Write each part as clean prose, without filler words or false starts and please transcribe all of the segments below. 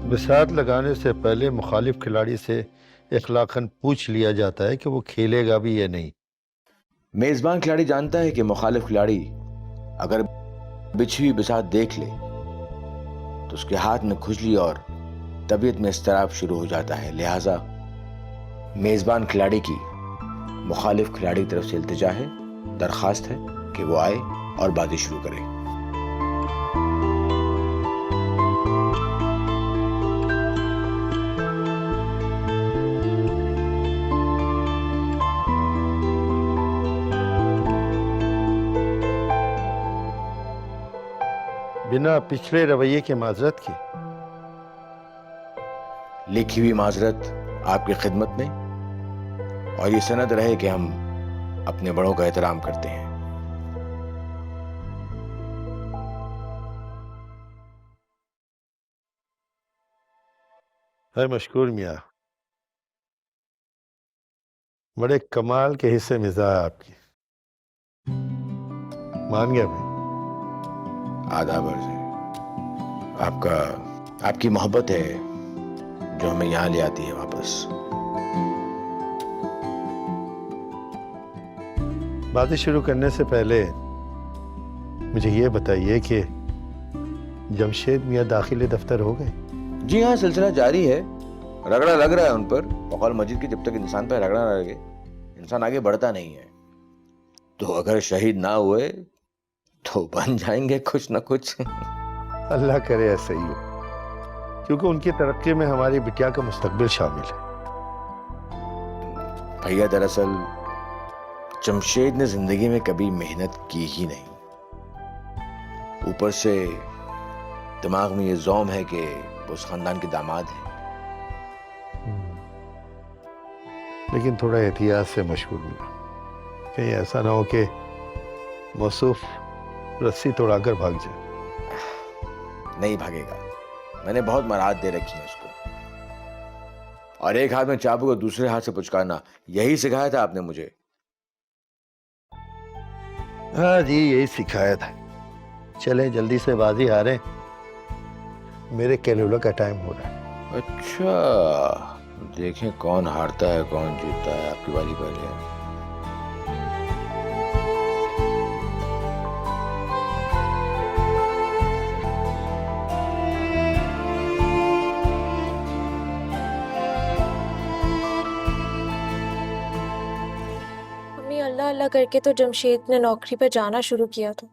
बिसात लगाने से पहले मुखालिफ खिलाड़ी से इखलाकन पूछ लिया जाता है कि वो खेलेगा भी या नहीं। मेजबान खिलाड़ी जानता है कि मुखालिफ खिलाड़ी अगर बिछी हुई बिसात देख ले तो उसके हाथ में खुजली और तबीयत में इज़्तिराब शुरू हो जाता है। लिहाजा मेजबान खिलाड़ी की मुखालिफ खिलाड़ी की तरफ से इल्तिजा है, दरखास्त है कि वो आए और बाजी शुरू करे। बिना पिछले रवैये के माजरत की। लिखी हुई माजरत आपकी खिदमत में, और ये सनद रहे कि हम अपने बड़ों का एहतराम करते हैं। है मशकूर मियाँ, बड़े कमाल के हिस्से मिजाज आपकी। मान गया भाई। आदाब अर्ज़ है। आपकी मोहब्बत है जो हमें यहां ले आती है वापस। बातें शुरू करने से पहले मुझे ये बताइए कि जमशेद मियाँ दाखिले दफ्तर हो गए? जी हाँ, सिलसिला जारी है। रगड़ा लग रहा है उन पर। बकौल मजीद की जब तक इंसान पर रगड़ा ना लगे इंसान आगे बढ़ता नहीं है। तो अगर शहीद ना हुए तो बन जाएंगे कुछ ना कुछ। अल्लाह करे ऐसा ही हो, क्योंकि उनकी तरक्की में हमारी बिटिया का मुस्तकबिल शामिल है। भैया, दरअसल जमशेद ने जिंदगी में कभी मेहनत की ही नहीं। ऊपर से दिमाग में ये ज़ौम है कि वो उस खानदान के दामाद हैं। लेकिन थोड़ा एहतियात से मशहूर मिला, कहीं ऐसा ना हो कि मौसूफ रस्सी तोड़ाकर भाग जाए। नहीं भागेगा। मैंने बहुत मराद दे रखी है उसको। और एक हाथ में चाबुक और दूसरे हाथ से पुचकारना, यही सिखाया था आपने मुझे। हाँ जी, यही सिखाया था। चले जल्दी से बाजी हारे, मेरे कैलुला का टाइम हो रहा है। अच्छा, देखें कौन हारता है कौन जीतता है। आपकी बारी पहले है। मम्मी, अल्लाह अल्लाह करके तो जमशेद ने नौकरी पर जाना शुरू किया था।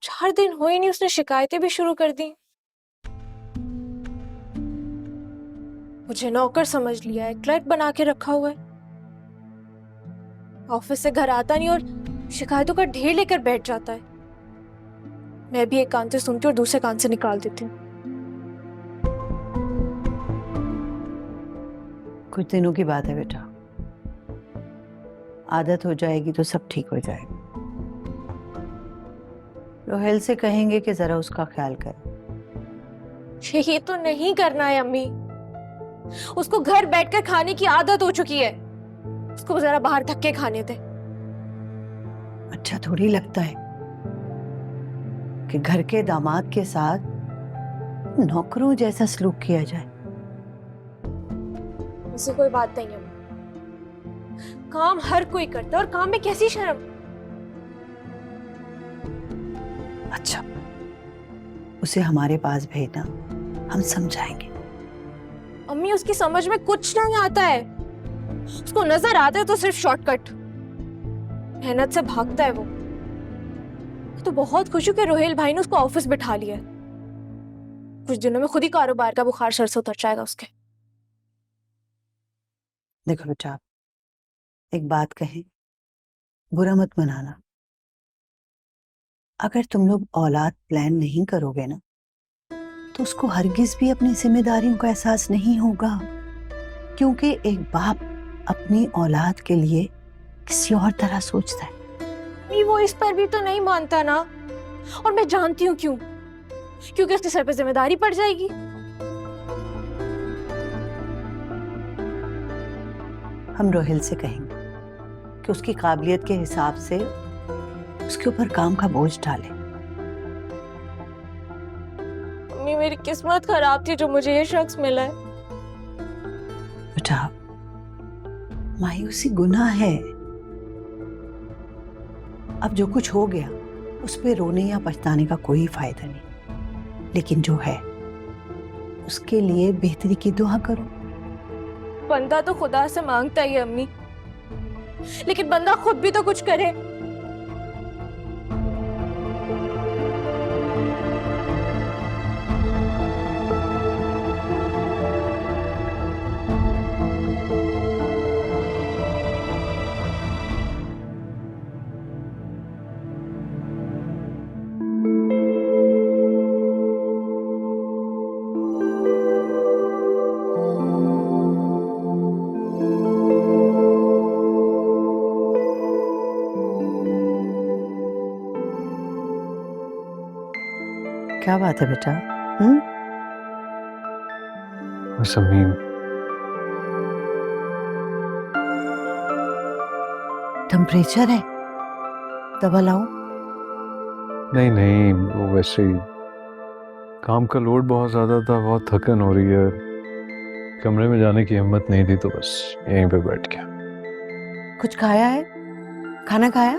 4 दिन हुए नहीं, उसने शिकायतें भी शुरू कर दी। मुझे नौकर समझ लिया है, क्लर्क बना के रखा हुआ है। ऑफिस से घर आता नहीं और शिकायतों का ढेर लेकर बैठ जाता है। मैं भी एक कान से सुनती हूँ और दूसरे कान से निकाल देती हूँ। कुछ दिनों की बात है बेटा, आदत हो जाएगी तो सब ठीक हो जाएगा। रोहेल से कहेंगे कि जरा उसका ख्याल करे। यही तो नहीं करना है अम्मी। उसको घर बैठकर खाने की आदत हो चुकी है। उसको जरा बाहर धक्के खाने दे। अच्छा थोड़ी लगता है कि घर के दामाद के साथ नौकरों जैसा सलूक किया जाए। ऐसी कोई बात नहीं है। काम हर कोई करता है और काम में कैसी शर्म। अच्छा, उसे हमारे पास भेजना, हम समझाएंगे। अम्मी, उसकी समझ में कुछ नहीं आता है। उसको नजर आता है तो सिर्फ शॉर्टकट। मेहनत से भागता है वो। तो बहुत खुश हूं कि रोहेल भाई ने उसको ऑफिस बिठा लिया। कुछ दिनों में खुद ही कारोबार का बुखार सर से उतर जाएगा उसके। देखो बेटा, एक बात कहें, बुरा मत मनाना। अगर तुम लोग औलाद प्लान नहीं करोगे ना तो उसको हरगिज भी अपनी जिम्मेदारियों का एहसास नहीं होगा, क्योंकि एक बाप अपनी औलाद के लिए किसी और तरह सोचता है। वो इस पर भी तो नहीं मानता ना, और मैं जानती हूँ क्यों। क्योंकि उसके सर पे जिम्मेदारी पड़ जाएगी। हम रोहिल से कहेंगे कि उसकी काबिलियत के हिसाब से उसके ऊपर काम का बोझ डाले। अम्मी मेरी किस्मत खराब थी जो मुझे ये शख्स मिला है। बेटा, मायूसी गुनाह है। अब जो कुछ हो गया उस पे रोने या पछताने का कोई फायदा नहीं, लेकिन जो है उसके लिए बेहतरी की दुआ करो। बंदा तो खुदा से मांगता ही है अम्मी, लेकिन बंदा खुद भी तो कुछ करे। क्या बात है बेटा? बस अम्मी, टेम्परेचर है, दवा लाऊं? नहीं नहीं, वो वैसे ही काम का लोड बहुत ज़्यादा था, बहुत थकन हो रही है। कमरे में जाने की हिम्मत नहीं थी तो बस यहीं पे बैठ गया। कुछ खाया है? खाना खाया?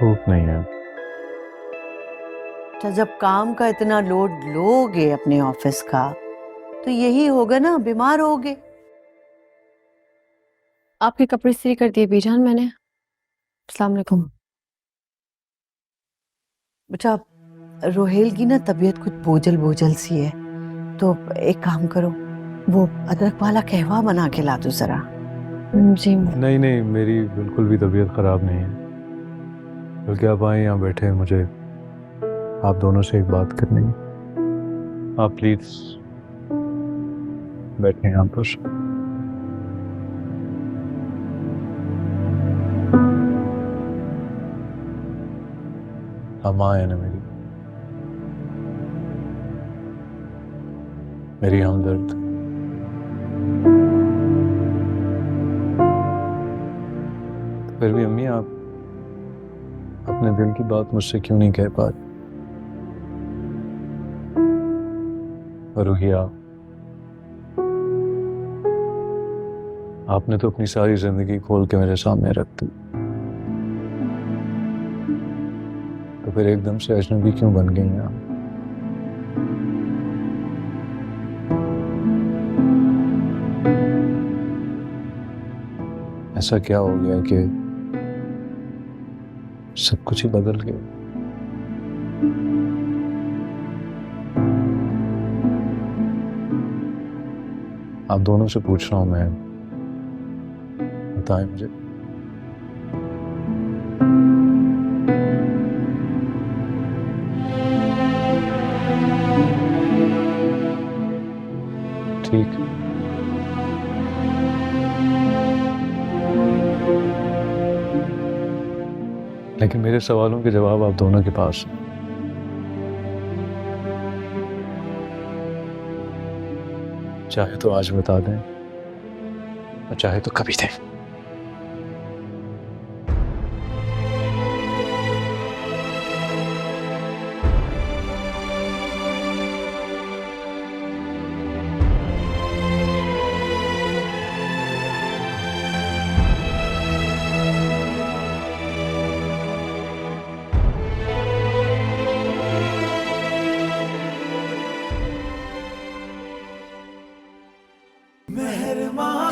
भूख नहीं है। तो जब काम का इतना लोड लोगे अपने ऑफिस का, तो यही होगा ना, बीमार होगे। आपके कपड़े इस्त्री कर दिए बीजान मैंने। अस्सलाम वालेकुम। बेटा, रोहेल की ना तबीयत कुछ बोझल बोझल सी है, तो एक काम करो, वो अदरक वाला कहवा बना के ला दो जरा। जी नहीं नहीं, मेरी बिल्कुल भी तबीयत ख़राब नहीं है। बल्कि आप आए यहाँ बैठे, मुझे आप दोनों से एक बात करनी है। आप प्लीज़ बैठे यहाँ पर। आप माँ है ना मेरी हमदर्द। फिर भी अम्मी, आप अपने दिल की बात मुझसे क्यों नहीं कह पाती? रुहिया, आपने तो अपनी सारी जिंदगी खोल के मेरे सामने रख दी, तो फिर एकदम से अजनबी क्यों बन गई आप? ऐसा क्या हो गया कि सब कुछ ही बदल गया? आप दोनों से पूछ रहा हूं मैं, बताएं मुझे। ठीक है। लेकिन मेरे सवालों के जवाब आप दोनों के पास हैं। चाहे तो आज बता दें और चाहे तो कभी दें। मेहरबान